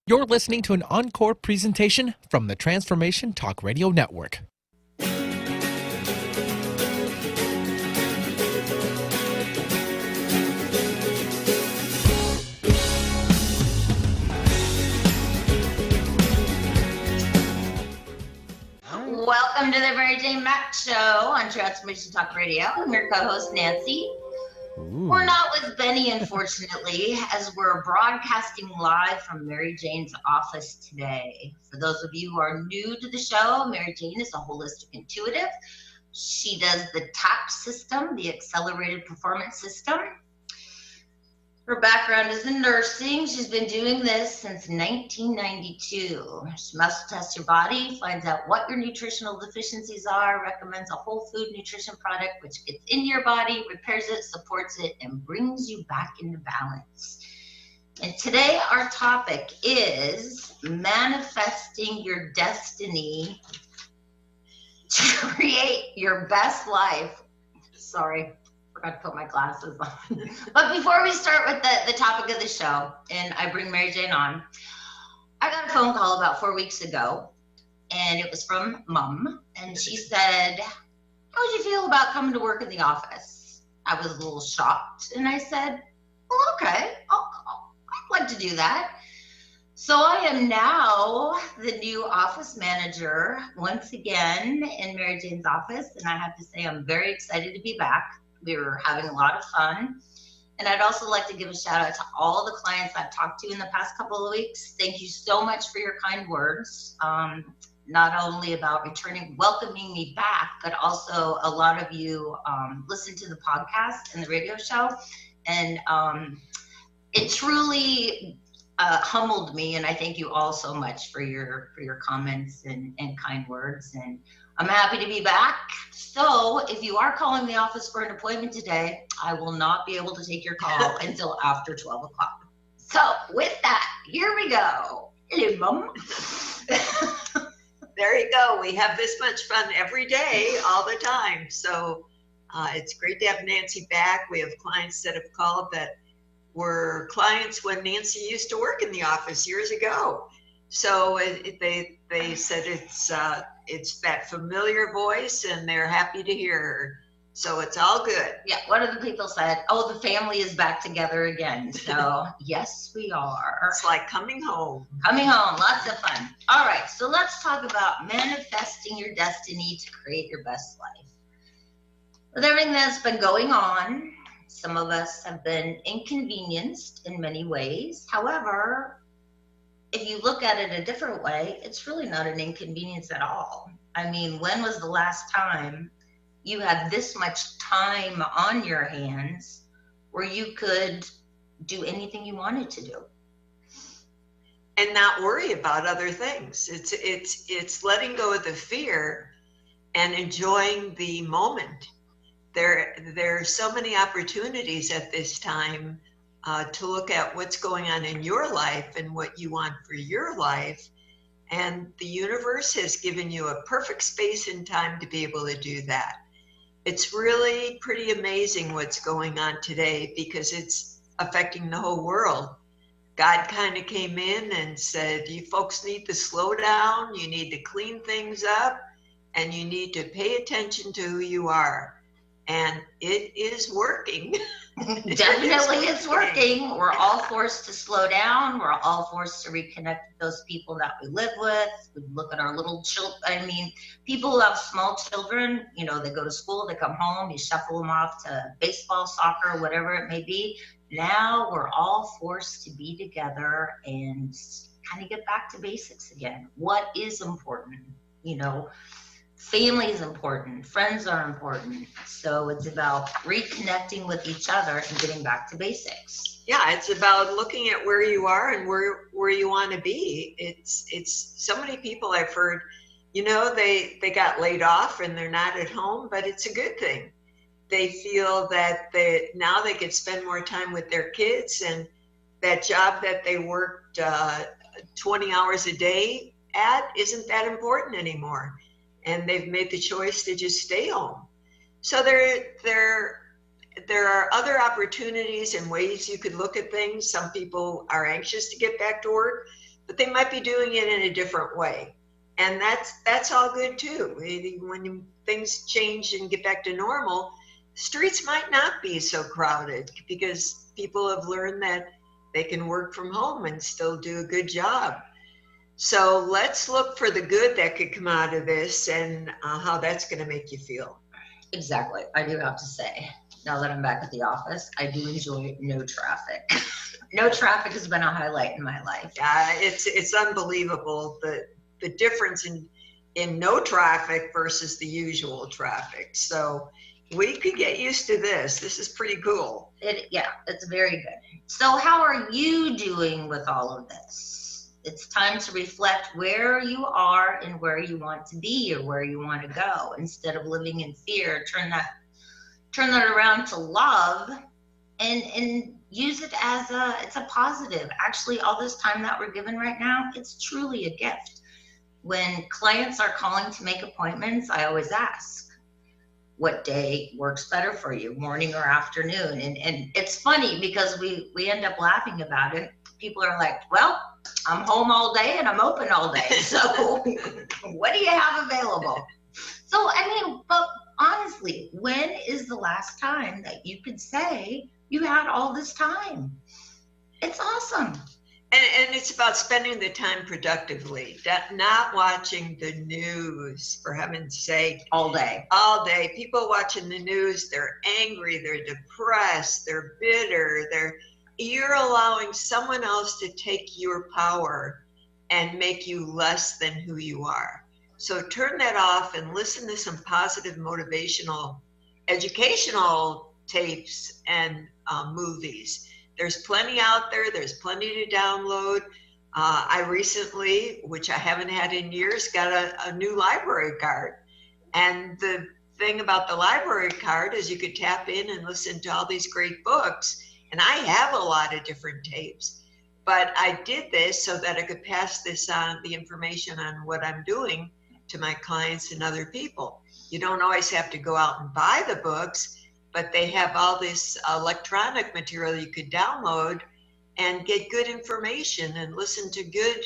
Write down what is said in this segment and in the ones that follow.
You're listening to an Encore presentation from the Transformation Talk Radio Network. Welcome to the Mary Jane Mack Show on Transformation Talk Radio. I'm your co-host, Nancy. We're not with Benny, unfortunately, as we're broadcasting live from Mary Jane's office today. For those of you who are new to the show, Mary Jane is a holistic intuitive. She does the TAP system, the Accelerated Performance System. Her background is in nursing. She's been doing this since 1992. She muscle tests your body, finds out what your nutritional deficiencies are, recommends a whole food nutrition product which gets in your body, repairs it, supports it, and brings you back into balance. And today our topic is manifesting your destiny to create your best life. Sorry. Forgot to put my glasses on. But before we start with the topic of the show, and I bring Mary Jane on, I got a phone call about 4 weeks ago, and it was from Mom, and she said, how would you feel about coming to work in the office? I was a little shocked, and I said, well, okay, I'd like to do that. So I am now the new office manager once again in Mary Jane's office, and I have to say I'm very excited to be back. We were having a lot of fun. And I'd also like to give a shout out to all the clients I've talked to in the past couple of weeks. Thank you so much for your kind words. Not only about welcoming me back, but also a lot of you listen to the podcast and the radio show. And it truly humbled me. And I thank you all so much for your comments and kind words. And I'm happy to be back. So if you are calling the office for an appointment today, I will not be able to take your call until after 12 o'clock. So with that, here we go. Hello, Mom. There you go. We have this much fun every day, all the time. So it's great to have Nancy back. We have clients that have called that were clients when Nancy used to work in the office years ago. So they said it's that familiar voice, and they're happy to hear her. So it's all good. Yeah, one of the people said, oh, the family is back together again. So yes, we are. It's like coming home. Coming home, lots of fun. All right, so let's talk about manifesting your destiny to create your best life. With everything that's been going on, some of us have been inconvenienced in many ways. However, if you look at it a different way, it's really not an inconvenience at all. I mean, when was the last time you had this much time on your hands where you could do anything you wanted to do? And not worry about other things. It's letting go of the fear and enjoying the moment. There are so many opportunities at this time to look at what's going on in your life and what you want for your life. And the universe has given you a perfect space and time to be able to do that. It's really pretty amazing what's going on today because it's affecting the whole world. God kind of came in and said, you folks need to slow down, you need to clean things up, and you need to pay attention to who you are. And it is working. Definitely it's working. We're all forced to slow down. We're all forced to reconnect with those people that we live with. We look at our little children. I mean, people who have small children, you know, they go to school, they come home, you shuffle them off to baseball, soccer, whatever it may be. Now we're all forced to be together and kind of get back to basics again. What is important? You know, family is important, friends are important. So it's about reconnecting with each other and getting back to basics. Yeah, it's about looking at where you are and where you want to be. It's so many people I've heard, you know, they got laid off and they're not at home, but it's a good thing. They feel that now they could spend more time with their kids, and that job that they worked 20 hours a day at isn't that important anymore. And they've made the choice to just stay home. So there are other opportunities and ways you could look at things. Some people are anxious to get back to work. but they might be doing it in a different way. And that's all good too. When things change and get back to normal, streets might not be so crowded because people have learned that they can work from home and still do a good job. So let's look for the good that could come out of this and how that's going to make you feel. Exactly. I do have to say, now that I'm back at the office, I do enjoy no traffic. No traffic has been a highlight in my life. It's unbelievable the difference in no traffic versus the usual traffic. So we could get used to this. This is pretty cool. It's very good. So how are you doing with all of this? It's time to reflect where you are and where you want to be or where you want to go. Instead of living in fear, turn that around to love and use it as it's a positive. Actually, all this time that we're given right now, it's truly a gift. When clients are calling to make appointments, I always ask, what day works better for you, morning or afternoon? And it's funny because we end up laughing about it. People are like, well, I'm home all day and I'm open all day. So what do you have available? So, but honestly, when is the last time that you could say you had all this time? It's awesome. And it's about spending the time productively, not watching the news, for heaven's sake. All day. All day. People watching the news, they're angry, they're depressed, they're bitter, you're allowing someone else to take your power and make you less than who you are. So turn that off and listen to some positive, motivational, educational tapes and movies. There's plenty out there. There's plenty to download. I recently, which I haven't had in years, got a new library card. And the thing about the library card is you could tap in and listen to all these great books. And I have a lot of different tapes. But I did this so that I could pass this on, the information on what I'm doing, to my clients and other people. You don't always have to go out and buy the books, but they have all this electronic material you could download and get good information and listen to good,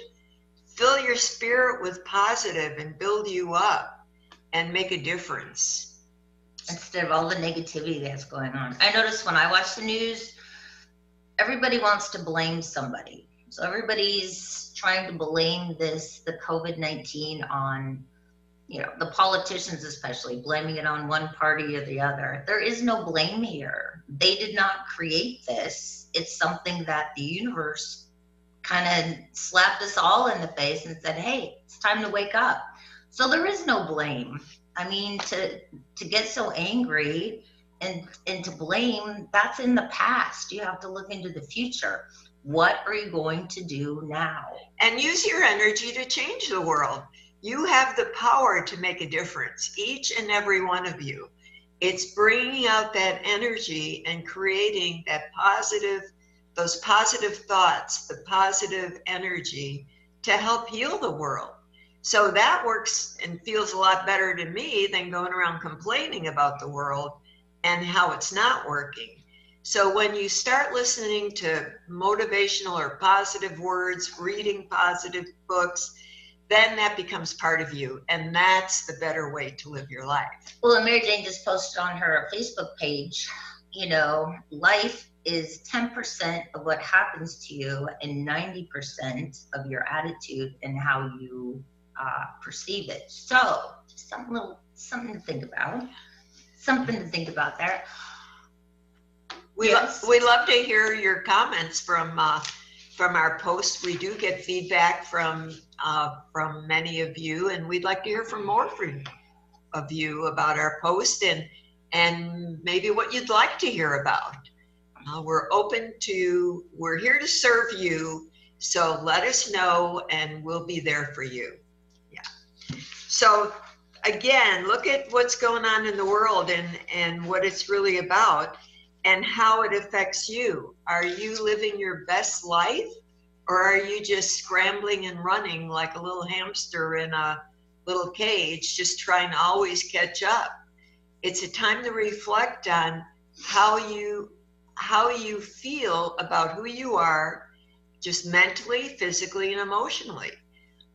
fill your spirit with positive and build you up and make a difference. Instead of all the negativity that's going on. I notice when I watch the news, everybody wants to blame somebody. So everybody's trying to blame the COVID-19 on, the politicians especially, blaming it on one party or the other. There is no blame here. They did not create this. It's something that the universe kind of slapped us all in the face and said, hey, it's time to wake up. So there is no blame. To get so angry and to blame, that's in the past. You have to look into the future. What are you going to do now? And use your energy to change the world. You have the power to make a difference, each and every one of you. It's bringing out that energy and creating those positive thoughts, the positive energy to help heal the world. So that works and feels a lot better to me than going around complaining about the world and how it's not working. So when you start listening to motivational or positive words, reading positive books, then that becomes part of you. And that's the better way to live your life. Well, and Mary Jane just posted on her Facebook page, life is 10% of what happens to you and 90% of your attitude and how you perceive it. So something to think about. Something to think about there. We love to hear your comments from our posts. We do get feedback from many of you, and we'd like to hear from more of you about our post and maybe what you'd like to hear about. We're here to serve you, so let us know and we'll be there for you. Yeah. So again, look at what's going on in the world and what it's really about and how it affects you. Are you living your best life, or are you just scrambling and running like a little hamster in a little cage, just trying to always catch up? It's a time to reflect on how you feel about who you are just mentally, physically, and emotionally.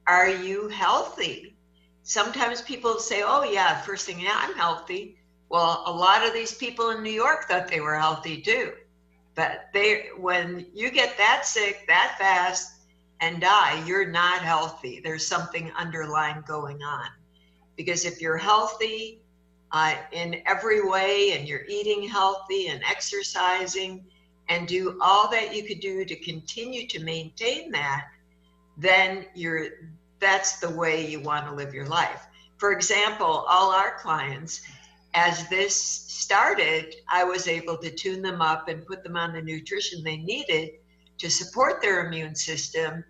Are you healthy? Sometimes people say, oh yeah, first thing, yeah, I'm healthy. Well, a lot of these people in New York thought they were healthy too. But when you get that sick, that fast, and die, you're not healthy. There's something underlying going on. Because if you're healthy in every way, and you're eating healthy and exercising and do all that you could do to continue to maintain that, then that's the way you want to live your life. For example, all our clients, as this started, I was able to tune them up and put them on the nutrition they needed to support their immune system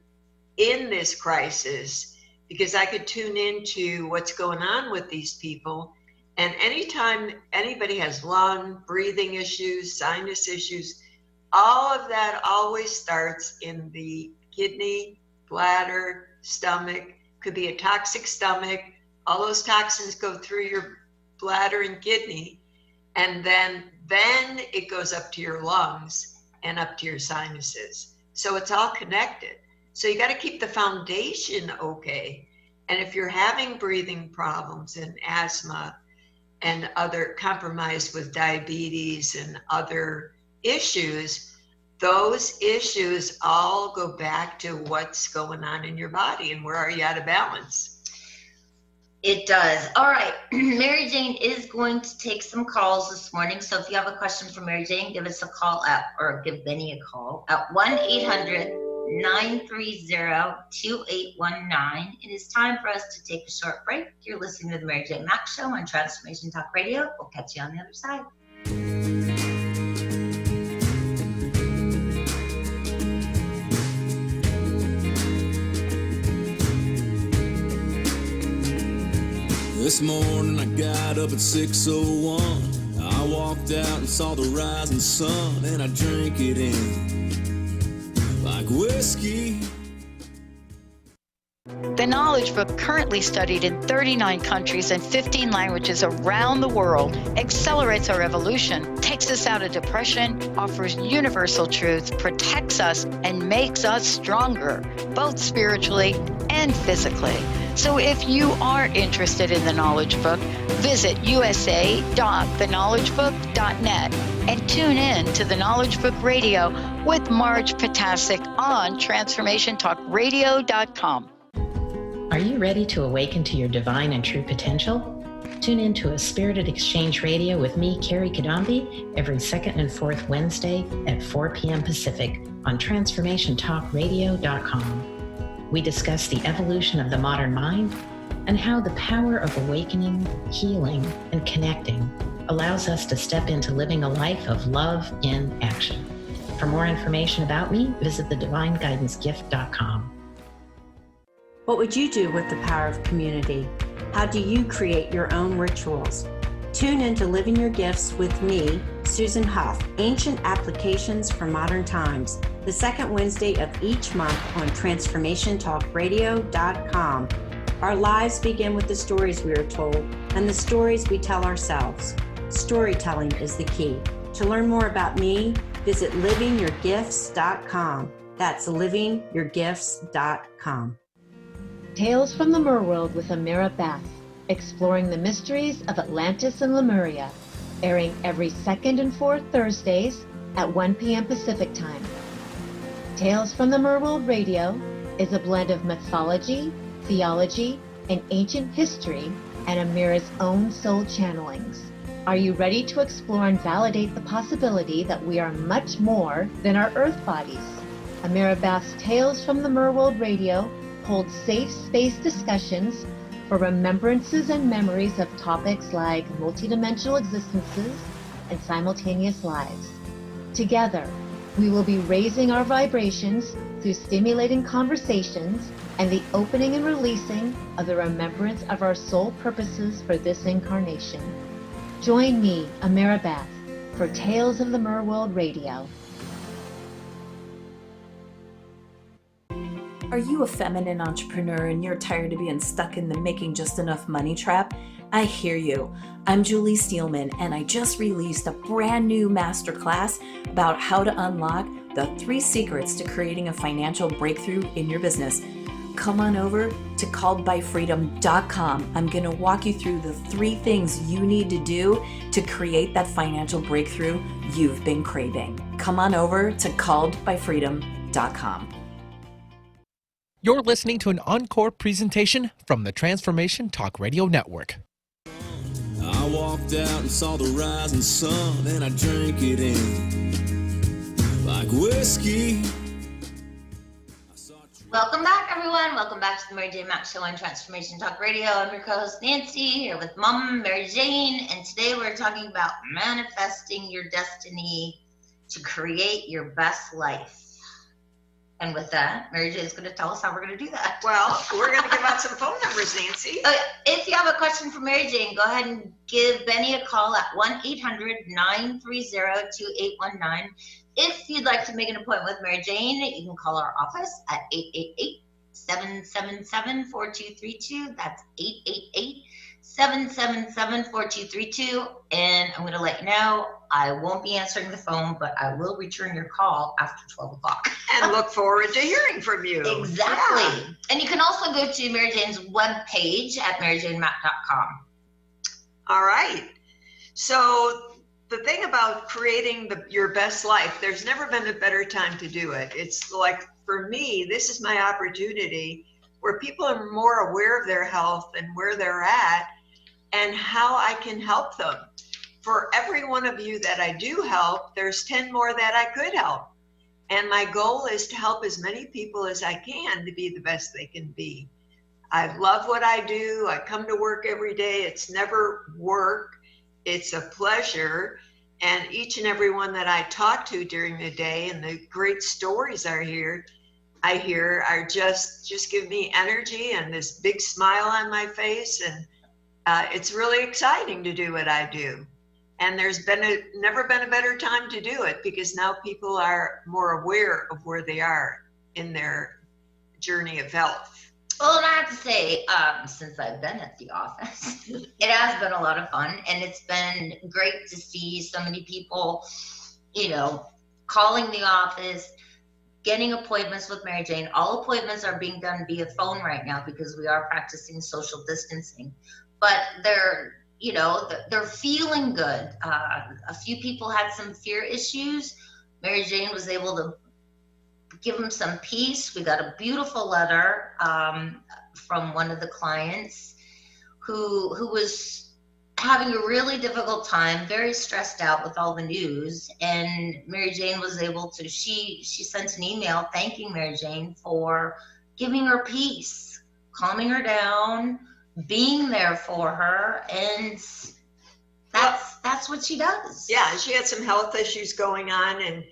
in this crisis, because I could tune into what's going on with these people. And anytime anybody has lung, breathing issues, sinus issues, all of that always starts in the kidney, bladder, stomach. Could be a toxic stomach. All those toxins go through your bladder and kidney, and then it goes up to your lungs and up to your sinuses. So it's all connected. So you got to keep the foundation okay. And if you're having breathing problems and asthma and other compromise with diabetes and other issues, those issues all go back to what's going on in your body and where are you out of balance. It does. All right. Mary Jane is going to take some calls this morning. So if you have a question for Mary Jane, give us a call or give Benny a call at 1-800-930-2819. It is time for us to take a short break. You're listening to the Mary Jane Mack Show on Transformation Talk Radio. We'll catch you on the other side. This morning I got up at 6:01. I walked out and saw the rising sun, and I drank it in like whiskey. The Knowledge Book, currently studied in 39 countries and 15 languages around the world, accelerates our evolution, takes us out of depression, offers universal truth, protects us, and makes us stronger, both spiritually and physically. So if you are interested in the Knowledge Book, visit usa.theknowledgebook.net and tune in to the Knowledge Book Radio with Marge Potasic on TransformationTalkRadio.com. Are you ready to awaken to your divine and true potential? Tune in to A Spirited Exchange Radio with me, Carrie Kadambi, every second and fourth Wednesday at 4 p.m. Pacific on TransformationTalkRadio.com. We discuss the evolution of the modern mind and how the power of awakening, healing, and connecting allows us to step into living a life of love in action. For more information about me, visit thedivineguidancegift.com. What would you do with the power of community? How do you create your own rituals? Tune in to Living Your Gifts with me, Susan Huff, Ancient Applications for Modern Times, the second Wednesday of each month on TransformationTalkRadio.com. Our lives begin with the stories we are told and the stories we tell ourselves. Storytelling is the key. To learn more about me, visit livingyourgifts.com. That's livingyourgifts.com. Tales from the Merworld with Amira Bath, exploring the mysteries of Atlantis and Lemuria, airing every second and fourth Thursdays at 1 p.m. Pacific Time. Tales from the Merworld Radio is a blend of mythology, theology, and ancient history, and Amira's own soul channelings. Are you ready to explore and validate the possibility that we are much more than our earth bodies? Amira Bath's Tales from the Merworld Radio holds safe space discussions for remembrances and memories of topics like multidimensional existences and simultaneous lives. Together, we will be raising our vibrations through stimulating conversations and the opening and releasing of the remembrance of our soul purposes for this incarnation. Join me, Amira Bath, for Tales of the Merworld Radio. Are you a feminine entrepreneur and you're tired of being stuck in the making just enough money trap? I hear you. I'm Julie Steelman, and I just released a brand new masterclass about how to unlock the 3 secrets to creating a financial breakthrough in your business, come on over to calledbyfreedom.com. I'm going to walk you through the 3 things you need to do to create that financial breakthrough you've been craving. Come on over to calledbyfreedom.com. You're listening to an encore presentation from the Transformation Talk Radio Network. I walked out and saw the rising sun, and I drank it in like whiskey. Welcome back, everyone. Welcome back to the Mary Jane Mack Show on Transformation Talk Radio. I'm your co-host, Nancy, here with Mom, Mary Jane, and today we're talking about manifesting your destiny to create your best life. And with that, Mary Jane is going to tell us how we're going to do that. Well, we're going to give out some phone numbers, Nancy. If you have a question for Mary Jane, go ahead and give Benny a call at 1-800-930-2819. If you'd like to make an appointment with Mary Jane, you can call our office at 888-777-4232. That's 888-777-4232. And I'm going to let you know, I won't be answering the phone, but I will return your call after 12 o'clock. And look forward to hearing from you. Exactly. Yeah. And you can also go to Mary Jane's webpage at maryjanemack.com. All right. So the thing about creating your best life, there's never been a better time to do it. It's like, for me, this is my opportunity where people are more aware of their health and where they're at and how I can help them. For every one of you that I do help, there's 10 more that I could help. And my goal is to help as many people as I can to be the best they can be. I love what I do. I come to work every day. It's never work. It's a pleasure. And each and every one that I talk to during the day and the great stories I hear are just give me energy and this big smile on my face. And it's really exciting to do what I do. And there's never been a better time to do it because now people are more aware of where they are in their journey of health. Well, and I have to say, since I've been at the office, it has been a lot of fun, and it's been great to see so many people, calling the office, getting appointments with Mary Jane. All appointments are being done via phone right now because we are practicing social distancing, but they're feeling good. A few people had some fear issues. Mary Jane was able to give them some peace. We got a beautiful letter from one of the clients who was having a really difficult time, very stressed out with all the news. And Mary Jane was able to, she sent an email thanking Mary Jane for giving her peace, calming her down, being there for her, and that's what she does. Yeah, she had some health issues going on, and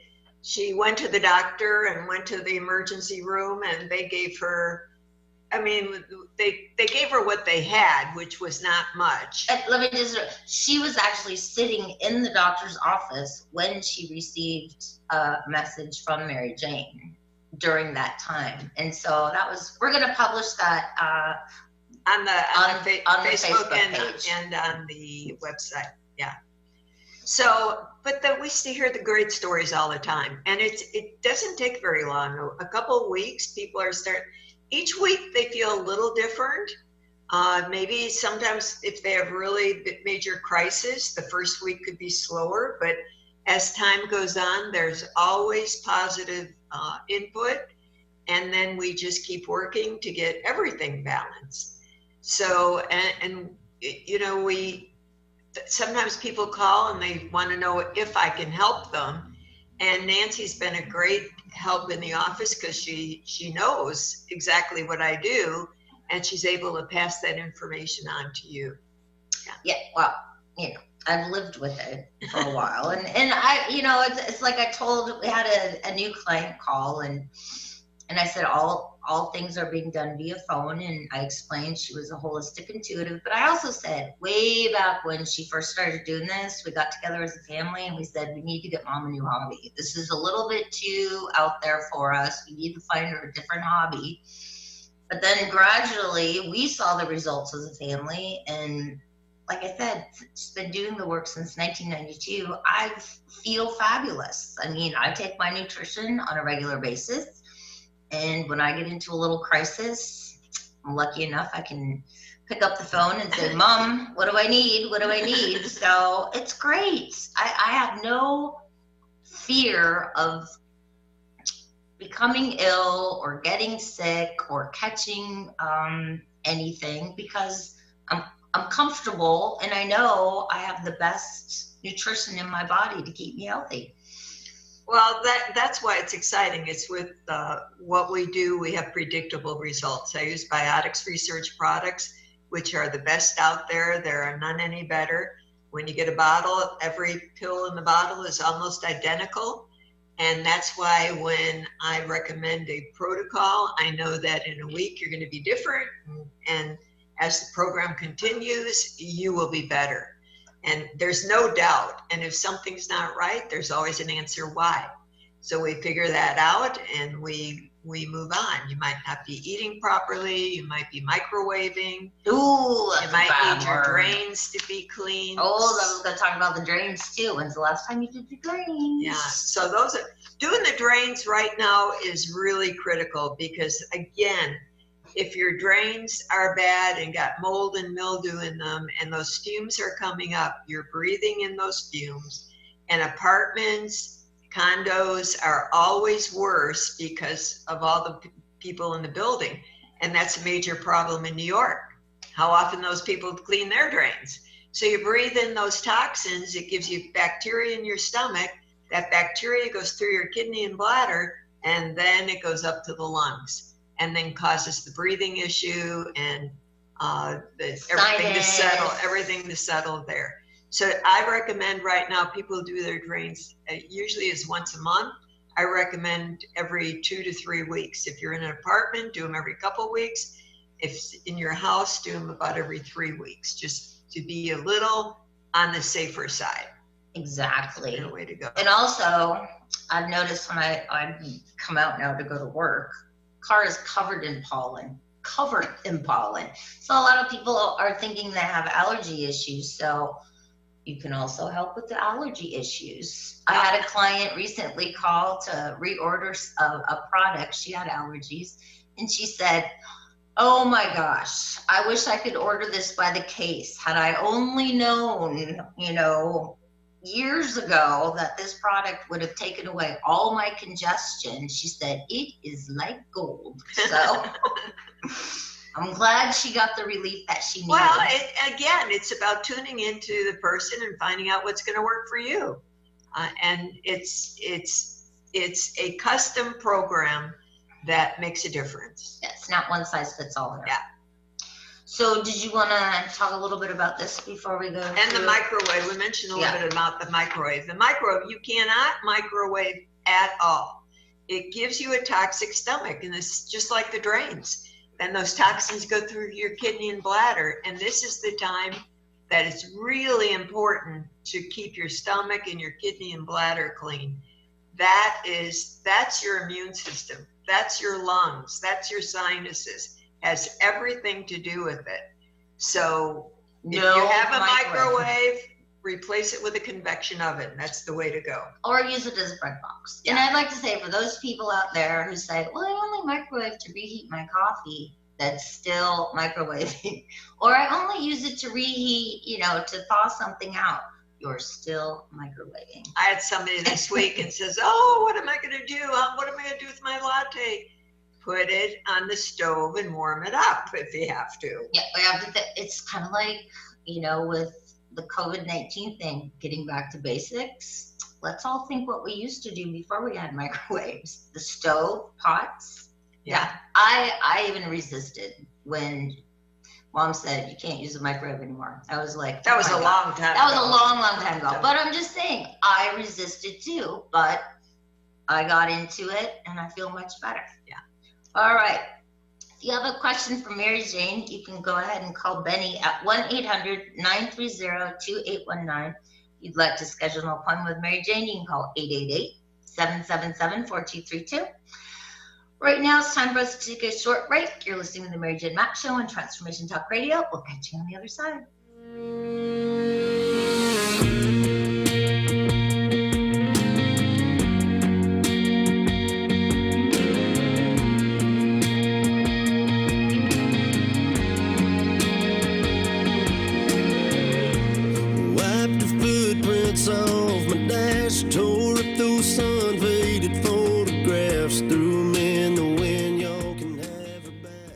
she went to the doctor and went to the emergency room, and they gave her, they gave her what they had, which was not much. And let me she was actually sitting in the doctor's office when she received a message from Mary Jane during that time. And so we're going to publish that on the Facebook page and on the website. Yeah. So, but we hear the great stories all the time, and it doesn't take very long. A couple of weeks, people are each week they feel a little different. Maybe sometimes if they have really major crisis, the first week could be slower, but as time goes on, there's always positive input, and then we just keep working to get everything balanced. So, sometimes people call and they want to know if I can help them. And Nancy's been a great help in the office because she knows exactly what I do, and she's able to pass that information on to you. Yeah, well, I've lived with it for a while, and I, it's like we had a new client call, and I said all things are being done via phone, and I explained she was a holistic intuitive, but I also said way back when she first started doing this, we got together as a family and we said, we need to get Mom a new hobby. This is a little bit too out there for us. We need to find her a different hobby. But then gradually we saw the results as a family, and like I said, she's been doing the work since 1992. I feel fabulous. I mean, I take my nutrition on a regular basis. And when I get into a little crisis, I'm lucky enough I can pick up the phone and say, Mom, what do I need? What do I need? So it's great. I have no fear of becoming ill or getting sick or catching anything, because I'm comfortable and I know I have the best nutrition in my body to keep me healthy. Well, that's why it's exciting. It's with what we do, we have predictable results. I use Biotics Research products, which are the best out there. There are none any better. When you get a bottle, every pill in the bottle is almost identical. And that's why when I recommend a protocol, I know that in a week you're going to be different. And as the program continues, you will be better. And there's no doubt. And if something's not right, there's always an answer why. So we figure that out and we move on. You might not be eating properly. You might be microwaving. Ooh, that's you might a bad need your word. drains to be clean. Oh, I was going to talk about the drains too. When's the last time you did the drains? Yeah, so doing the drains right now is really critical, because again, if your drains are bad and got mold and mildew in them and those fumes are coming up, you're breathing in those fumes. And apartments, condos are always worse because of all the people in the building. And that's a major problem in New York, how often those people clean their drains. So you breathe in those toxins, it gives you bacteria in your stomach. That bacteria goes through your kidney and bladder, and then it goes up to the lungs, and then causes the breathing issue and everything to settle there. So I recommend right now people do their drains, usually is once a month. I recommend every 2 to 3 weeks. If you're in an apartment, do them every couple weeks. If in your house, do them about every 3 weeks, just to be a little on the safer side. Exactly. That's a good way to go. And also, I've noticed when I come out now to go to work, car is covered in pollen. So a lot of people are thinking they have allergy issues. So you can also help with the allergy issues. I had a client recently call to reorder a product. She had allergies, and she said, oh my gosh, I wish I could order this by the case. Had I only known, years ago that this product would have taken away all my congestion. She said, it is like gold. So I'm glad she got the relief that she needed. Well, it's about tuning into the person and finding out what's going to work for you. And it's a custom program that makes a difference. It's not one size fits all. Yeah. So did you want to talk a little bit about this before we go? And the microwave, we mentioned a little bit about the microwave. The microwave, you cannot microwave at all. It gives you a toxic stomach, and it's just like the drains. Then those toxins go through your kidney and bladder, and this is the time that it's really important to keep your stomach and your kidney and bladder clean. That's your immune system. That's your lungs. That's your sinuses. Has everything to do with it. So if you have a microwave, replace it with a convection oven. That's the way to go. Or use it as a bread box. Yeah. And I'd like to say, for those people out there who say, well, I only microwave to reheat my coffee, that's still microwaving. Or I only use it to reheat, to thaw something out. You're still microwaving. I had somebody this week and says, oh, what am I going to do? What am I going to do with my latte? Put it on the stove and warm it up if you have to. Yeah, we have to. It's kind of like, with the COVID-19 thing, getting back to basics. Let's all think what we used to do before we had microwaves. The stove, pots. Yeah. I even resisted when Mom said you can't use the microwave anymore. I was like, that was a long time ago. That was a long time ago. But I'm just saying, I resisted too, but I got into it and I feel much better. Yeah. All right. If you have a question for Mary Jane, you can go ahead and call Benny at 1-800-930-2819. If you'd like to schedule an appointment with Mary Jane, you can call 888-777-4232. Right now, it's time for us to take a short break. You're listening to the Mary Jane Mack Show on Transformation Talk Radio. We'll catch you on the other side. force threw me in the wind, y'all can have her back.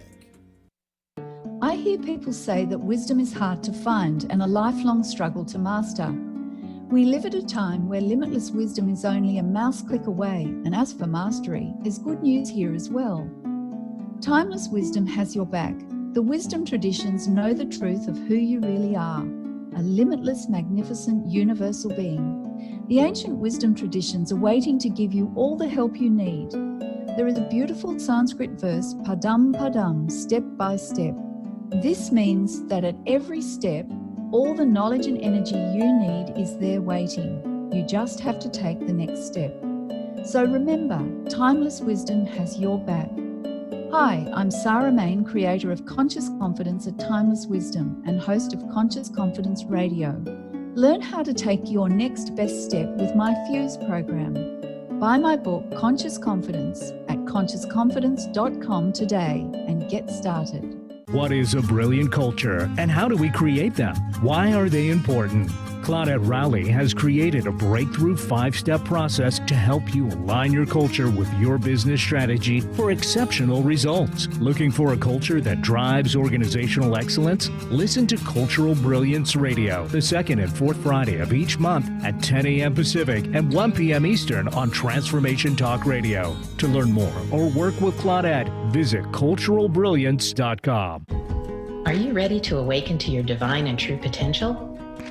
I hear people say that wisdom is hard to find and a lifelong struggle to master. We live at a time where limitless wisdom is only a mouse click away, and as for mastery, there's good news here as well. Timeless wisdom has your back. The wisdom traditions know the truth of who you really are, a limitless, magnificent, universal being. The ancient wisdom traditions are waiting to give you all the help you need. There is a beautiful Sanskrit verse, padam padam, step by step. This means that at every step, all the knowledge and energy you need is there waiting. You just have to take the next step. So remember, timeless wisdom has your back. Hi, I'm Sarah Main, creator of Conscious Confidence at Timeless Wisdom and host of Conscious Confidence Radio. Learn how to take your next best step with my Fuse program. Buy my book, Conscious Confidence, at consciousconfidence.com today and get started. What is a brilliant culture and how do we create them? Why are they important? Claudette Rowley has created a breakthrough 5-step process to help you align your culture with your business strategy for exceptional results. Looking for a culture that drives organizational excellence? Listen to Cultural Brilliance Radio the second and fourth Friday of each month at 10 a.m. Pacific and 1 p.m. Eastern on Transformation Talk Radio. To learn more or work with Claudette, visit culturalbrilliance.com. Are you ready to awaken to your divine and true potential?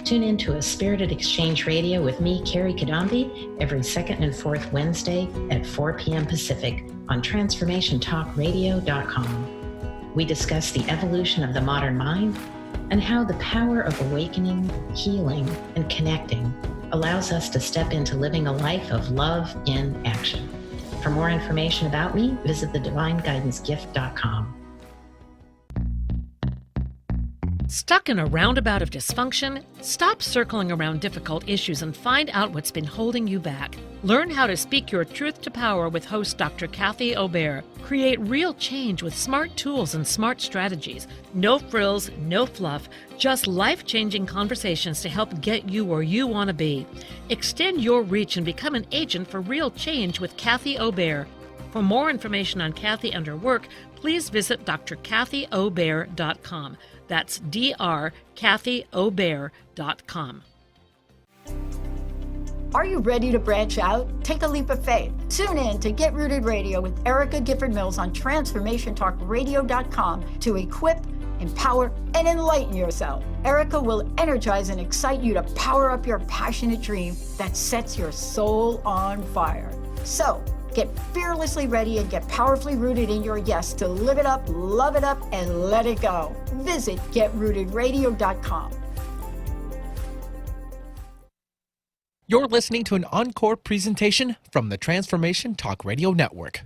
Tune in to A Spirited Exchange Radio with me, Carrie Kadambi, every second and fourth Wednesday at 4 p.m. Pacific on TransformationTalkRadio.com. We discuss the evolution of the modern mind and how the power of awakening, healing, and connecting allows us to step into living a life of love in action. For more information about me, visit thedivineguidancegift.com. Stuck in a roundabout of dysfunction? Stop circling around difficult issues and find out what's been holding you back. Learn how to speak your truth to power with host Dr. Kathy Obear. Create real change with smart tools and smart strategies. No frills, no fluff, just life-changing conversations to help get you where you want to be. Extend your reach and become an agent for real change with Kathy Obear. For more information on Kathy and her work, please visit drkathyobear.com. That's drkathyobear.com. Are you ready to branch out? Take a leap of faith. Tune in to Get Rooted Radio with Erica Gifford Mills on TransformationTalkRadio.com to equip, empower, and enlighten yourself. Erica will energize and excite you to power up your passionate dream that sets your soul on fire. So, get fearlessly ready and get powerfully rooted in your yes to live it up, love it up, and let it go. Visit GetRootedRadio.com. You're listening to an encore presentation from the Transformation Talk Radio Network.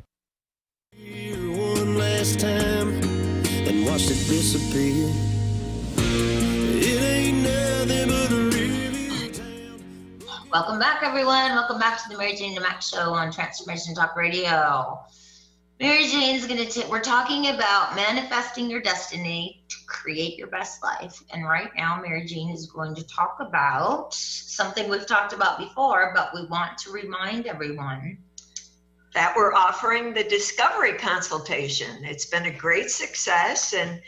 Here one last time and watched it disappear. It ain't nothing but a river town. Welcome back, everyone. Welcome back to the Mary Jane and Mack Show on Transformation Talk Radio. Mary Jane's we're talking about manifesting your destiny to create your best life. And right now, Mary Jane is going to talk about something we've talked about before, but we want to remind everyone that we're offering the discovery consultation. It's been a great success, and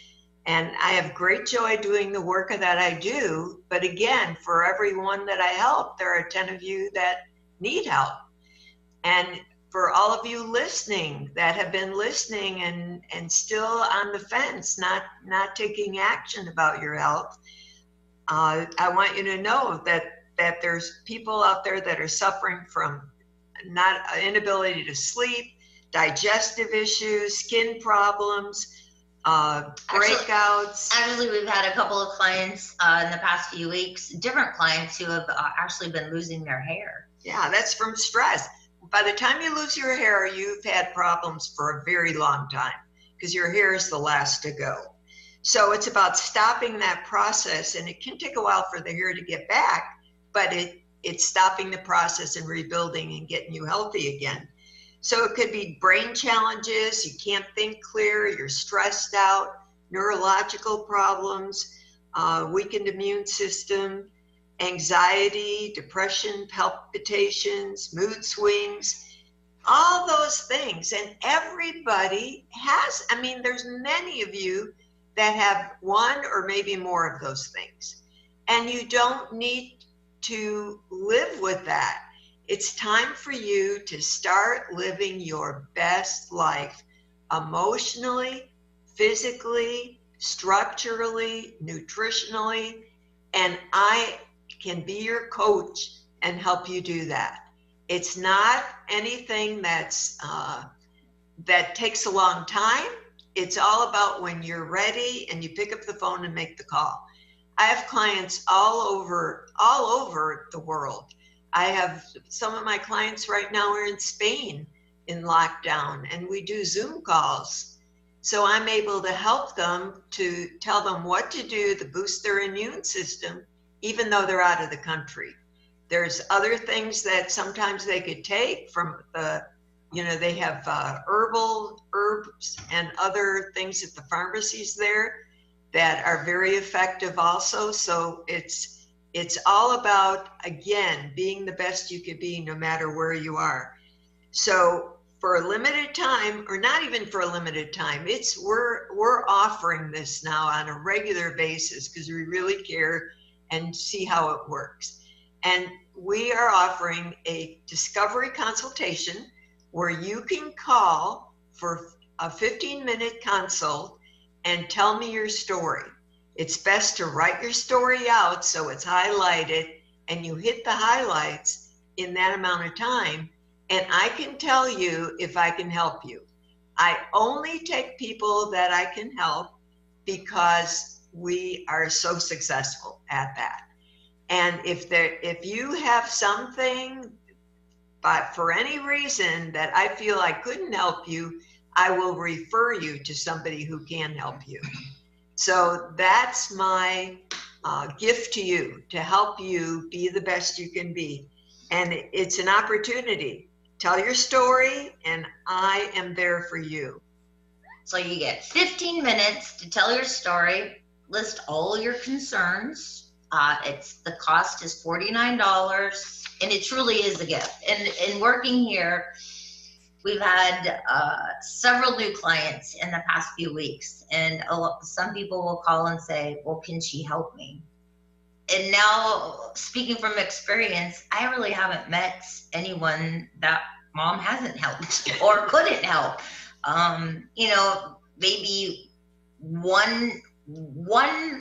I have great joy doing the work that I do. But again, for everyone that I help, there are 10 of you that need help. And for all of you listening that have been listening and still on the fence, not taking action about your health, I want you to know that there's people out there that are suffering from inability to sleep, digestive issues, skin problems, breakouts. Actually, we've had a couple of clients in the past few weeks, different clients who have actually been losing their hair. Yeah, that's from stress. By the time you lose your hair, you've had problems for a very long time because your hair is the last to go. So it's about stopping that process, and it can take a while for the hair to get back, but it's stopping the process and rebuilding and getting you healthy again. So it could be brain challenges, you can't think clear, you're stressed out, neurological problems, weakened immune system, anxiety, depression, palpitations, mood swings, all those things. And everybody has, I mean, there's many of you that have one or maybe more of those things. And you don't need to live with that. It's time for you to start living your best life emotionally, physically, structurally, nutritionally, and I can be your coach and help you do that. It's not anything that's that takes a long time. It's all about when you're ready and you pick up the phone and make the call. I have clients all over the world. I have some of my clients right now are in Spain in lockdown, and we do Zoom calls. So I'm able to help them, to tell them what to do to boost their immune system, even though they're out of the country. There's other things that sometimes they could take from the, they have herbs and other things at the pharmacies there that are very effective also. So it's all about, again, being the best you could be no matter where you are. So for a limited time, or not even for a limited time, we're offering this now on a regular basis because we really care and see how it works. And we are offering a discovery consultation where you can call for a 15-minute consult and tell me your story. It's best to write your story out so it's highlighted and you hit the highlights in that amount of time, and I can tell you if I can help you. I only take people that I can help because we are so successful at that. And if you have something, but for any reason that I feel I couldn't help you, I will refer you to somebody who can help you. So that's my gift to you, to help you be the best you can be. And it's an opportunity. Tell your story, and I am there for you. So you get 15 minutes to tell your story, list all your concerns. The cost is $49, and it truly is a gift. And in working here, we've had several new clients in the past few weeks, and some people will call and say, well, can she help me? And now, speaking from experience, I really haven't met anyone that mom hasn't helped or couldn't help. Maybe one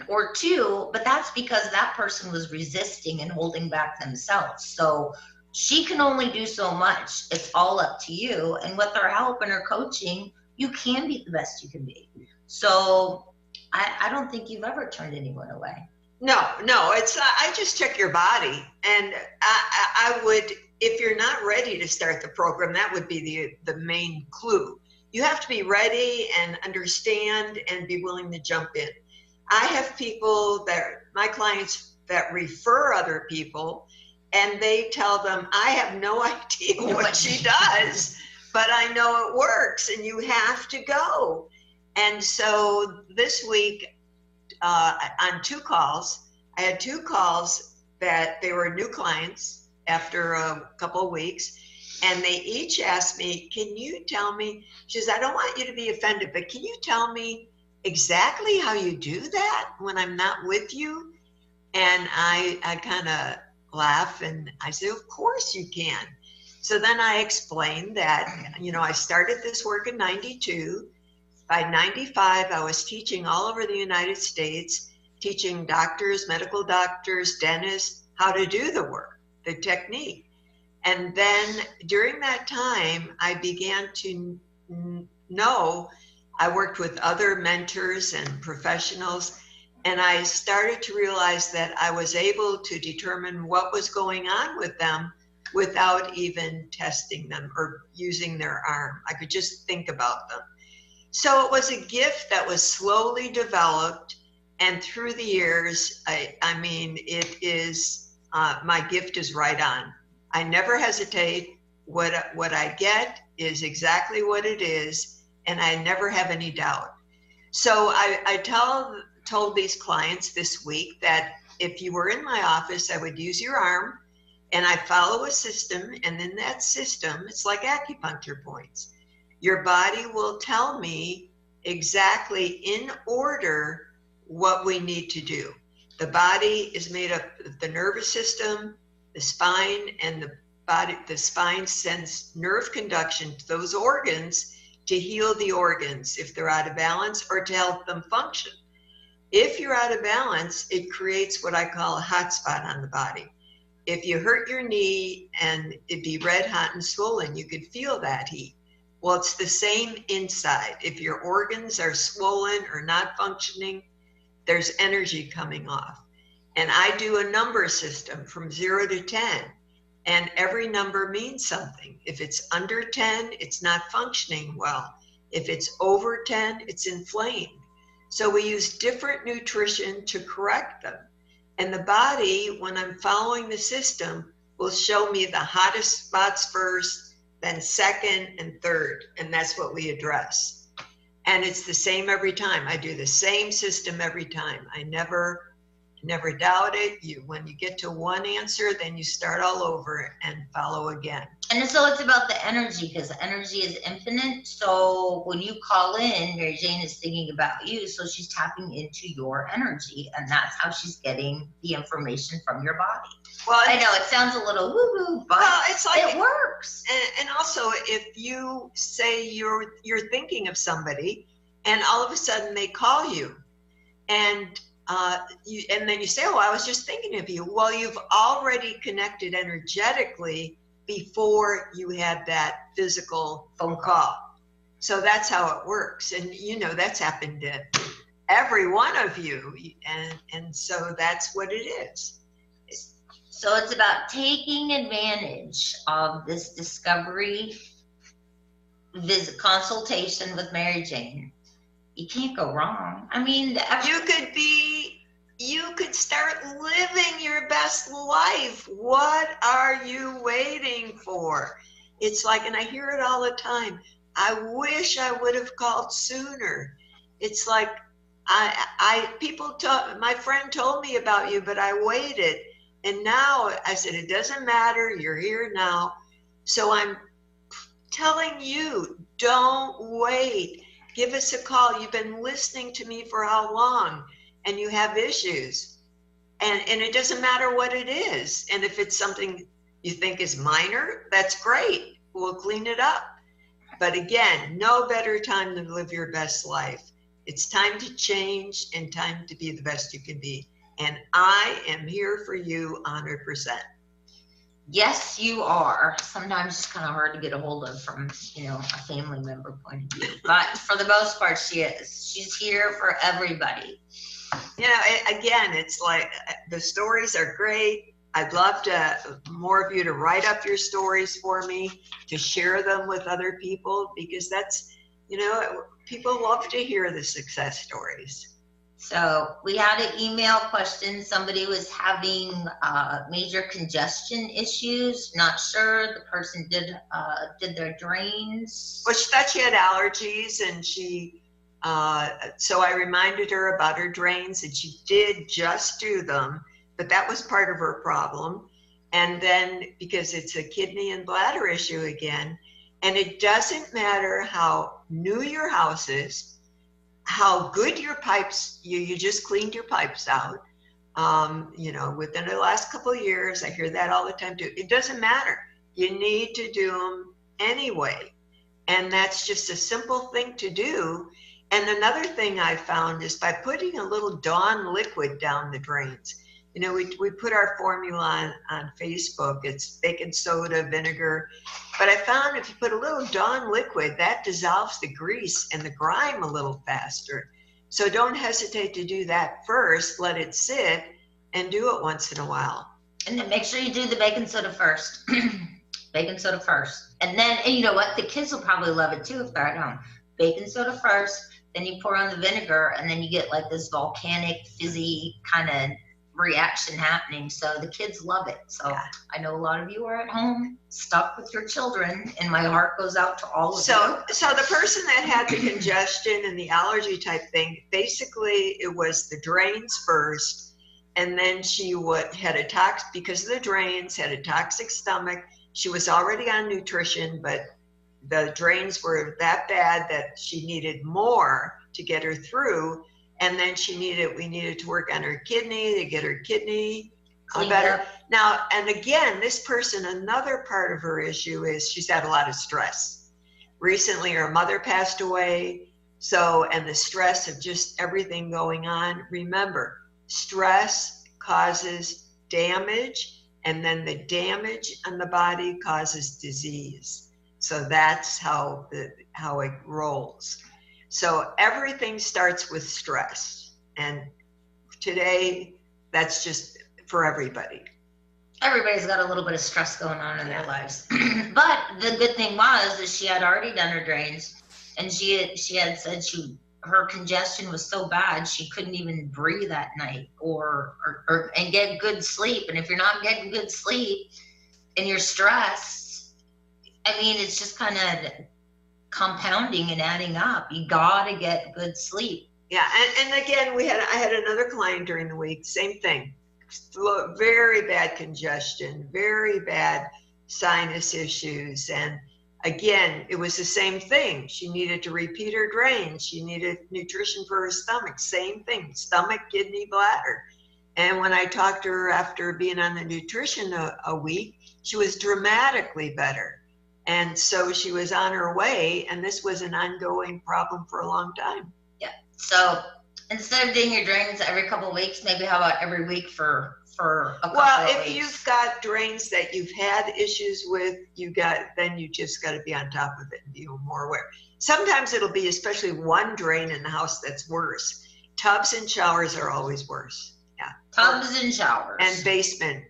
or two, but that's because that person was resisting and holding back themselves. So she can only do so much. It's all up to you. And with her help and her coaching, you can be the best you can be. So I don't think you've ever turned anyone away. No, it's I just check your body, and I would, if you're not ready to start the program, that would be the main clue. You have to be ready and understand and be willing to jump in. I have people my clients that refer other people, and they tell them, I have no idea what she does, but I know it works, and you have to go. And so this week, on 2 calls, I had 2 calls that they were new clients after a couple of weeks, and they each asked me, can you tell me, she says, I don't want you to be offended, but can you tell me exactly how you do that when I'm not with you? And I kind of laugh and I say, of course you can. So then I explained that, I started this work in 92. By 95, I was teaching all over the United States, teaching doctors, medical doctors, dentists, how to do the work, the technique. And then during that time, I began to know, I worked with other mentors and professionals, and I started to realize that I was able to determine what was going on with them without even testing them or using their arm. I could just think about them. So it was a gift that was slowly developed, and through the years, it is, my gift is right on. I never hesitate. What I get is exactly what it is, and I never have any doubt. So I told these clients this week that if you were in my office, I would use your arm, And I follow a system, and in that system, it's like acupuncture points. Your body will tell me exactly in order what we need to do. The body is made up of the nervous system, the spine, and the body. The spine sends nerve conduction to those organs to heal the organs if they're out of balance, or to help them function. If you're out of balance, it creates what I call a hot spot on the body. If you hurt your knee and it'd be red hot and swollen, you could feel that heat. Well, it's the same inside. If your organs are swollen or not functioning, there's energy coming off. And I do a number system from 0 to 10, and every number means something. If it's under 10, it's not functioning well. If it's over 10, it's inflamed. So we use different nutrition to correct them. And the body, when I'm following the system, will show me the hottest spots first, then second and third. And that's what we address. And it's the same every time. I do the same system every time. I never doubt it. When you get to one answer, then you start all over and follow again. And so it's about the energy, because energy is infinite. So when you call in, Mary Jane is thinking about you, so she's tapping into your energy, and that's how she's getting the information from your body. Well, I know it sounds a little woo-woo, but it's like it works. And also, if you say you're thinking of somebody, and all of a sudden they call you, and then you say, "Oh, I was just thinking of you." Well, you've already connected energetically before you had that physical phone call. So that's how it works. And that's happened to every one of you. And so that's what it is. So it's about taking advantage of this discovery visit consultation with Mary Jane. You can't go wrong. I mean, you could start living your best life. What are you waiting for? It's like, and I hear it all the time, I wish I would have called sooner. It's like, my friend told me about you, but I waited. And now I said, it doesn't matter, you're here now. So I'm telling you, don't wait. Give us a call. You've been listening to me for how long? And you have issues. And it doesn't matter what it is. And if it's something you think is minor, that's great. We'll clean it up. But again, no better time to live your best life. It's time to change and time to be the best you can be. And I am here for you 100%. Yes, you are. Sometimes it's kind of hard to get a hold of from, a family member point of view. But for the most part, she is. She's here for everybody. Again, it's like the stories are great. I'd love more of you to write up your stories for me, to share them with other people, because that's, people love to hear the success stories. So we had an email question. Somebody was having major congestion issues. Not sure. The person did their drains. Well, she thought she had allergies, and so I reminded her about her drains, and she did just do them, but that was part of her problem. And then, because it's a kidney and bladder issue again, and it doesn't matter how new your house is, how good your pipes, you just cleaned your pipes out, within the last couple of years. I hear that all the time too. It doesn't matter. You need to do them anyway. And that's just a simple thing to do. And another thing I found is by putting a little Dawn liquid down the drains. We put our formula on Facebook. It's baking soda, vinegar. But I found if you put a little Dawn liquid, that dissolves the grease and the grime a little faster. So don't hesitate to do that first. Let it sit and do it once in a while. And then make sure you do the baking soda first. Baking soda first. And then, and you know what? The kids will probably love it too if they're at home. Baking soda first, then you pour on the vinegar, and then you get like this volcanic, fizzy kind of reaction happening. So the kids love it. So yeah. I know a lot of you are at home stuck with your children, and my heart goes out to all of you. So the person that had the congestion and the allergy type thing, basically it was the drains first, And then she had because of the drains, had a toxic stomach. She was already on nutrition, but the drains were that bad that she needed more to get her through. And then we needed to work on her kidney to get her kidney better. Now, and again, this person, another part of her issue is she's had a lot of stress. Recently, her mother passed away. And the stress of just everything going on. Remember, stress causes damage, and then the damage on the body causes disease. So that's how it rolls. So everything starts with stress. And today, that's just for everybody. Everybody's got a little bit of stress going on in their lives. But the good thing was she had already done her drains, and she had said her congestion was so bad she couldn't even breathe at night and get good sleep. And if you're not getting good sleep and you're stressed, I mean, it's just kind of compounding and adding up. You gotta get good sleep. Yeah, and again, I had another client during the week, same thing. Very bad congestion, very bad sinus issues, and again, it was the same thing. She needed to repeat her drains. She needed nutrition for her stomach. Same thing, stomach, kidney, bladder. And when I talked to her after being on the nutrition a week, she was dramatically better. And so she was on her way, and this was an ongoing problem for a long time. Yeah. So instead of doing your drains every couple of weeks, maybe how about every week for a couple of weeks? Well, if you've got drains that you've had issues with, then you just got to be on top of it and be more aware. Sometimes it'll be especially one drain in the house that's worse. Tubs and showers are always worse. Yeah. Tubs and showers. And basement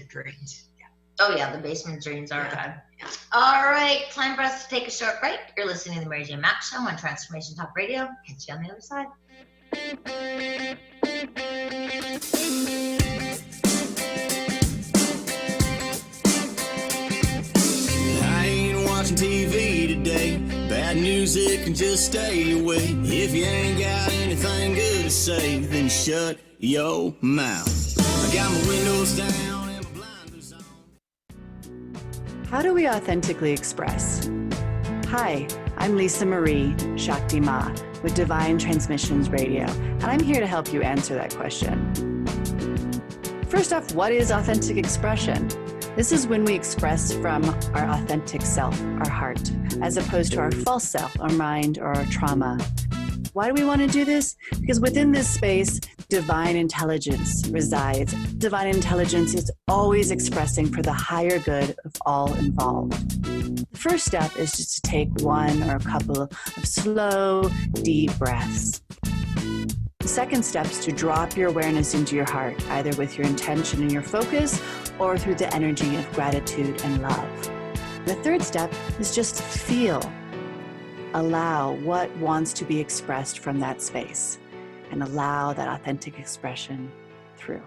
drains. Yeah. Oh yeah, the basement drains are bad. Yeah. All right, time for us to take a short break. You're listening to the Mary J. Mack Show on Transformation Talk Radio. Catch you on the other side. I ain't watching TV today. Bad news, it can just stay away. If you ain't got anything good to say, then shut your mouth. I got my windows down and my blinders on. How do we authentically express? Hi, I'm Lisa Marie Shakti Ma with Divine Transmissions Radio, and I'm here to help you answer that question. First off, what is authentic expression? This is when we express from our authentic self, our heart, as opposed to our false self, our mind, or our trauma. Why do we want to do this? Because within this space, divine intelligence resides. Divine intelligence is always expressing for the higher good of all involved. The first step is just to take one or a couple of slow, deep breaths. The second step is to drop your awareness into your heart, either with your intention and your focus, or through the energy of gratitude and love. The third step is just feel. Allow what wants to be expressed from that space, and allow that authentic expression through.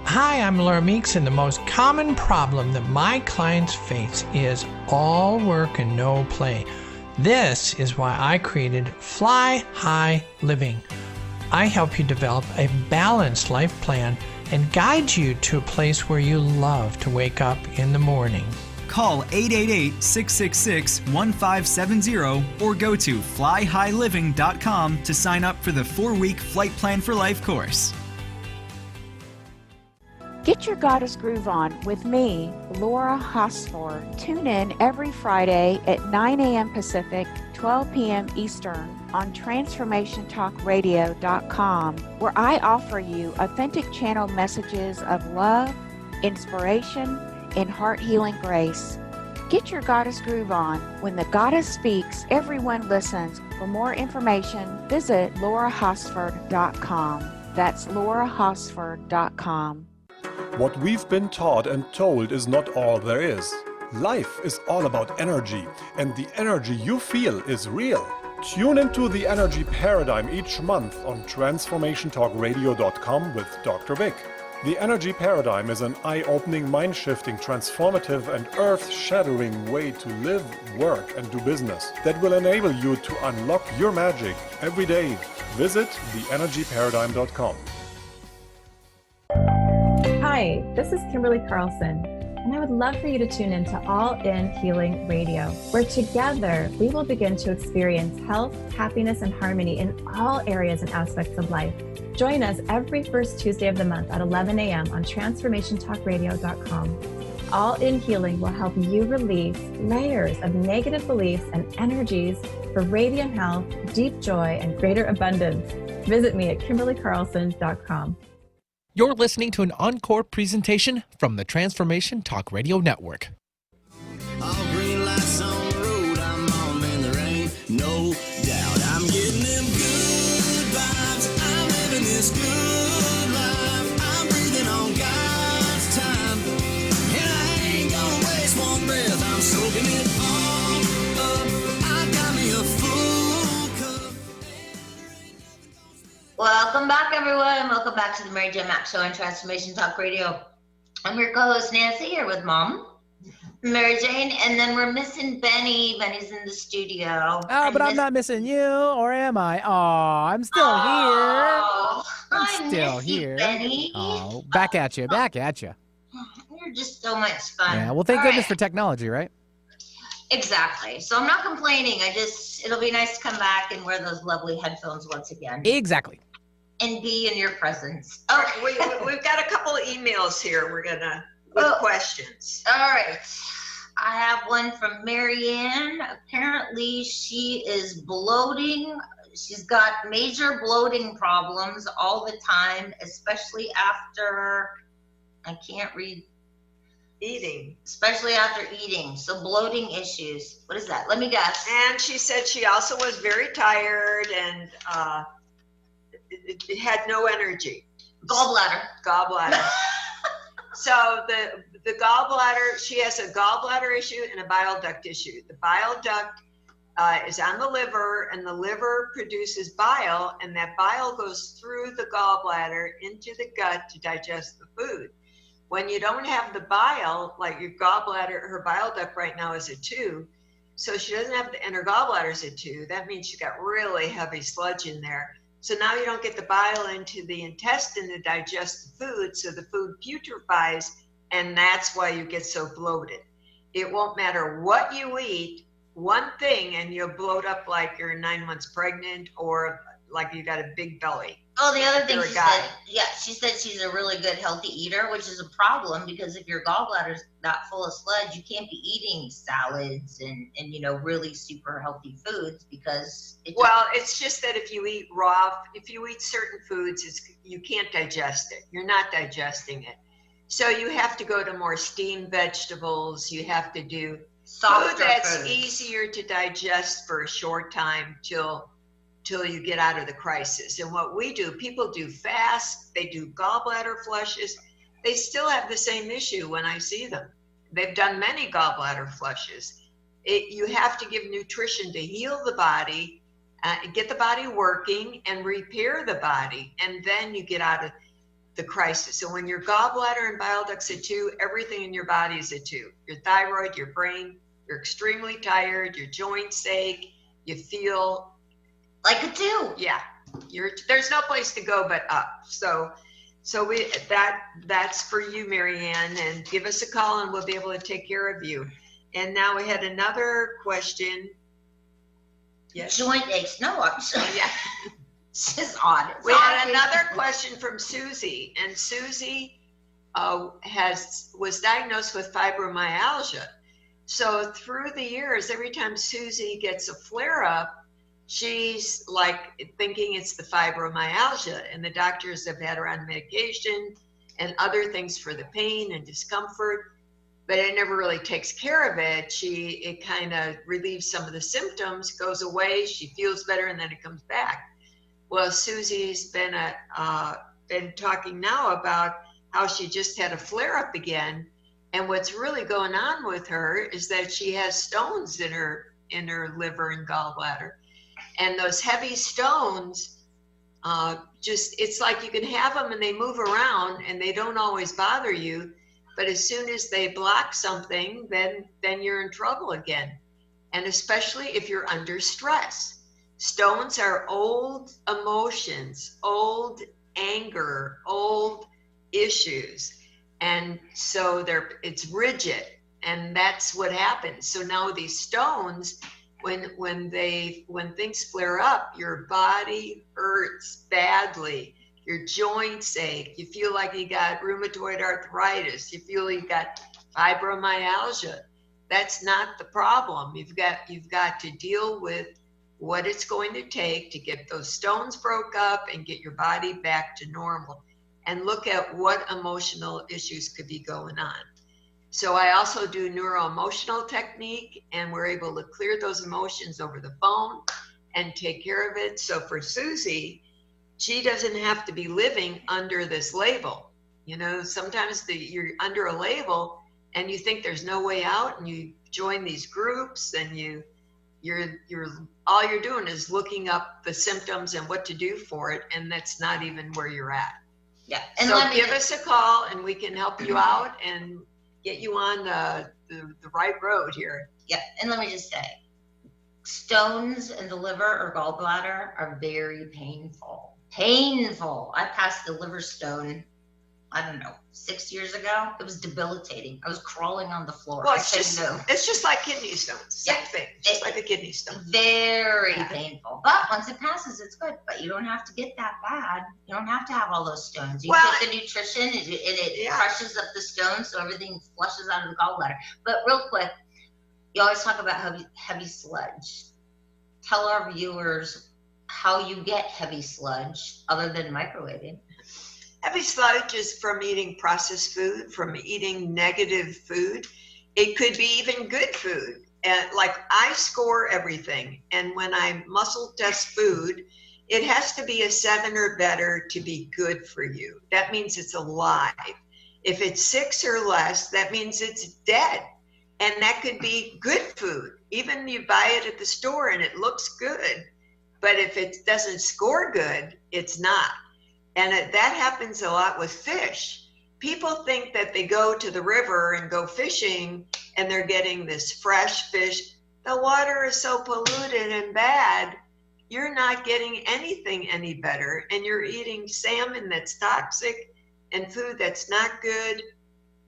Hi, I'm Laura Meeks, and the most common problem that my clients face is all work and no play. This is why I created Fly High Living. I help you develop a balanced life plan and guide you to a place where you love to wake up in the morning. Call 888-666-1570 or go to flyhighliving.com to sign up for the 4-week Flight Plan for Life course. Get your Goddess Groove On with me, Laura Hosford. Tune in every Friday at 9 a.m. Pacific, 12 p.m. Eastern on TransformationTalkRadio.com, where I offer you authentic channel messages of love, inspiration, and heart-healing grace. Get your Goddess Groove On. When the Goddess speaks, everyone listens. For more information, visit laurahosford.com. That's laurahosford.com. What we've been taught and told is not all there is. Life is all about energy, and the energy you feel is real. Tune into the Energy Paradigm each month on TransformationTalkRadio.com with Dr. Vic. The energy paradigm is an eye-opening, mind-shifting, transformative, and earth-shattering way to live, work, and do business that will enable you to unlock your magic every day. Visit theenergyparadigm.com. Hi, this is Kimberly Carlson, and I would love for you to tune in to All In Healing Radio, where together we will begin to experience health, happiness, and harmony in all areas and aspects of life. Join us every first Tuesday of the month at 11 a.m. on transformationtalkradio.com. All In Healing will help you release layers of negative beliefs and energies for radiant health, deep joy, and greater abundance. Visit me at KimberlyCarlson.com. You're listening to an encore presentation from the Transformation Talk Radio Network. All green lights on the road, I'm on in the rain, no doubt. I'm getting them good vibes, I'm living this good life. I'm breathing on God's time, and I ain't gonna waste one breath. I'm soaking it all up, I got me a full cup. Welcome back, everyone. Welcome back to the Mary J. Mack Show on Transformation Talk Radio. I'm your co-host, Nancy, here with Mom, Mary Jane, and then we're missing Benny. Benny's in the studio. Oh, but I'm not missing you, or am I? Oh, I'm still here. I'm still here. Benny. Oh, back at you, back at you. You're just so much fun. Yeah, well, thank All goodness right. for technology, right? Exactly. So I'm not complaining. It'll be nice to come back and wear those lovely headphones once again. Exactly. And be in your presence. All right, we've got a couple of emails here. We're gonna with questions. All right. I have one from Marianne. Apparently she is bloating. She's got major bloating problems all the time, especially after, I can't read. Eating. Especially after eating. So bloating issues. What is that? Let me guess. And she said she also was very tired and it had no energy. Gallbladder. So the gallbladder, she has a gallbladder issue and a bile duct issue. The bile duct is on the liver, and the liver produces bile, and that bile goes through the gallbladder into the gut to digest the food. When you don't have the bile, like your gallbladder, her bile duct right now is a 2, so she doesn't have and her gallbladder's a 2. That means she got really heavy sludge in there. So now you don't get the bile into the intestine to digest the food, so the food putrefies, and that's why you get so bloated. It won't matter what you eat, one thing, and you'll bloat up like you're 9 months pregnant or like you got a big belly. Oh, the other thing You're a she guy. said, she said she's a really good healthy eater, which is a problem because if your gallbladder's not full of sludge, you can't be eating salads and really super healthy foods because It's just that if you eat certain foods, you can't digest it. You're not digesting it. So you have to go to more steamed vegetables. You have to do Softer food that's foods. easier to digest for a short time till you get out of the crisis. And what we do, people do fasts, they do gallbladder flushes. They still have the same issue when I see them. They've done many gallbladder flushes. You have to give nutrition to heal the body, get the body working and repair the body, and then you get out of the crisis. So when your gallbladder and bile duct's a 2, everything in your body is a 2. Your thyroid, your brain, you're extremely tired, your joints ache, you feel like a 2. Yeah, there's no place to go but up. So that's for you, Marianne, and give us a call and we'll be able to take care of you. And now we had another question. Yes. Joint aches. No, I'm sorry. Yeah. It's just odd. We had another question from Susie, and Susie was diagnosed with fibromyalgia. So through the years, every time Susie gets a flare-up, she's like thinking it's the fibromyalgia, and the doctors have had her on medication and other things for the pain and discomfort, but it never really takes care of it. It kind of relieves some of the symptoms, goes away, she feels better, and then it comes back. Well, Susie's been talking now about how she just had a flare-up again, and what's really going on with her is that she has stones in her liver and gallbladder. And those heavy stones Just, it's like you can have them and they move around and they don't always bother you, but as soon as they block something, then you're in trouble again. And especially if you're under stress. Stones are old emotions, old anger, old issues. And so it's rigid, and that's what happens. So now these stones, when things flare up, your body hurts badly, your joints ache, you feel like you got rheumatoid arthritis, you feel you got fibromyalgia. That's not the problem. You've got to deal with what it's going to take to get those stones broke up and get your body back to normal, and look at what emotional issues could be going on. So I also do neuro-emotional technique, and we're able to clear those emotions over the phone and take care of it. So for Susie, she doesn't have to be living under this label. You know, sometimes you're under a label and you think there's no way out, and you join these groups, and you're all you're doing is looking up the symptoms and what to do for it, and that's not even where you're at. Yeah. And so give us a call and we can help you out and get you on the right road here. Yeah. And let me just say, stones in the liver or gallbladder are very painful. Painful. I passed the liver stone, I don't know, 6 years ago. It was debilitating. I was crawling on the floor. Well, it's just like kidney stones. Same thing. Just like a kidney stone. Very painful. But once it passes, it's good. But you don't have to get that bad. You don't have to have all those stones. You get the nutrition, and it crushes up the stones, so everything flushes out of the gallbladder. But real quick, you always talk about heavy sludge. Tell our viewers how you get heavy sludge other than microwaving. Heavy sludge is from eating processed food, from eating negative food. It could be even good food. And like, I score everything. And when I muscle test food, it has to be a 7 or better to be good for you. That means it's alive. If it's 6 or less, that means it's dead. And that could be good food. Even you buy it at the store and it looks good, but if it doesn't score good, it's not. And that happens a lot with fish. People think that they go to the river and go fishing and they're getting this fresh fish. The water is so polluted and bad, you're not getting anything any better. And you're eating salmon that's toxic and food that's not good.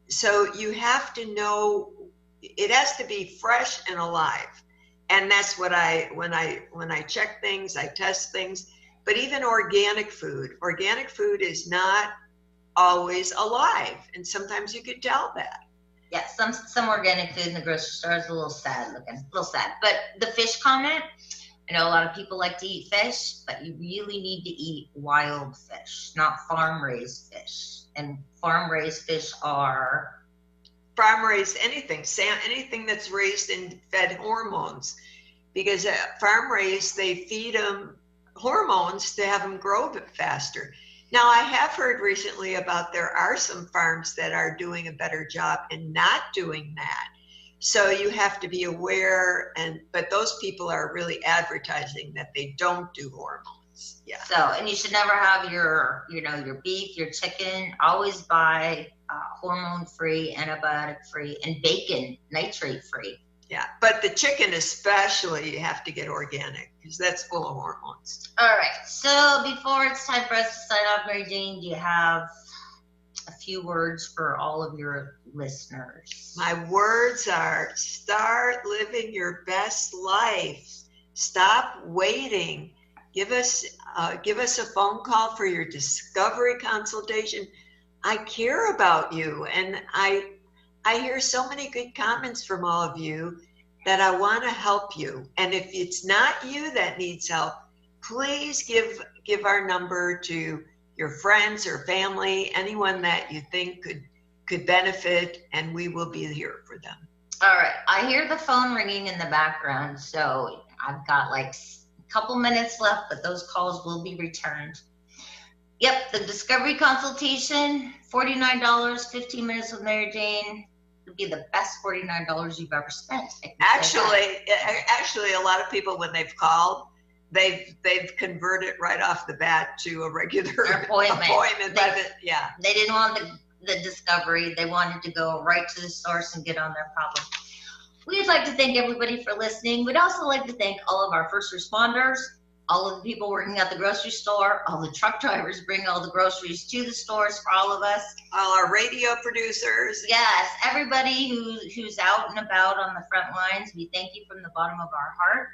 So you have to know, it has to be fresh and alive. And that's what when I check things, I test things. But even organic food is not always alive. And sometimes you could tell that. Yeah, some organic food in the grocery store is a little sad looking, a little sad. But the fish comment, I know a lot of people like to eat fish, but you really need to eat wild fish, not farm-raised fish. And farm-raised fish are? Farm-raised anything that's raised and fed hormones. Because farm-raised, they feed them hormones to have them grow a bit faster. Now, I have heard recently about there are some farms that are doing a better job and not doing that. So you have to be aware, but those people are really advertising that they don't do hormones. Yeah. So, and you should never have your beef, your chicken, always buy hormone-free, antibiotic-free, and bacon, nitrate-free. Yeah, but the chicken especially, you have to get organic because that's full of hormones. All right, so before it's time for us to sign off, Mary Jane, do you have a few words for all of your listeners? My words are: start living your best life. Stop waiting. Give us a phone call for your discovery consultation. I care about you, and I hear so many good comments from all of you that I want to help you. And if it's not you that needs help, please give our number to your friends or family, anyone that you think could benefit, and we will be here for them. All right. I hear the phone ringing in the background, so I've got like a couple minutes left, but those calls will be returned. Yep, the discovery consultation, $49, 15 minutes with Mary Jane. Would be the best $49 you've ever spent. Actually, a lot of people, when they've called, they've converted right off the bat to a regular appointment. Yeah. They didn't want the discovery. They wanted to go right to the source and get on their problem. We'd like to thank everybody for listening. We'd also like to thank all of our first responders, all of the people working at the grocery store, all the truck drivers bring all the groceries to the stores for all of us. All our radio producers. Yes, everybody who's out and about on the front lines, we thank you from the bottom of our heart.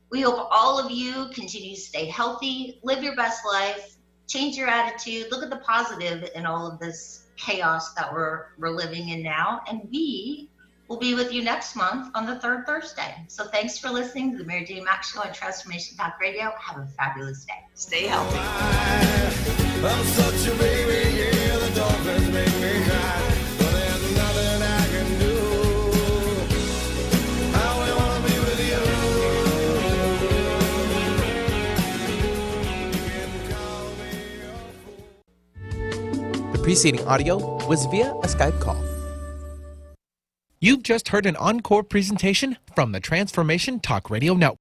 We hope all of you continue to stay healthy, live your best life, change your attitude, look at the positive in all of this chaos that we're living in now, and we will be with you next month on the third Thursday. So thanks for listening to the Mary J. Mack Show on Transformation Talk Radio. Have a fabulous day. Stay healthy. I'm such a baby, yeah, the dolphins make me cry, but there's nothing I can do. I only wanna be with you. The preceding audio was via a Skype call. You've just heard an encore presentation from the Transformation Talk Radio Network.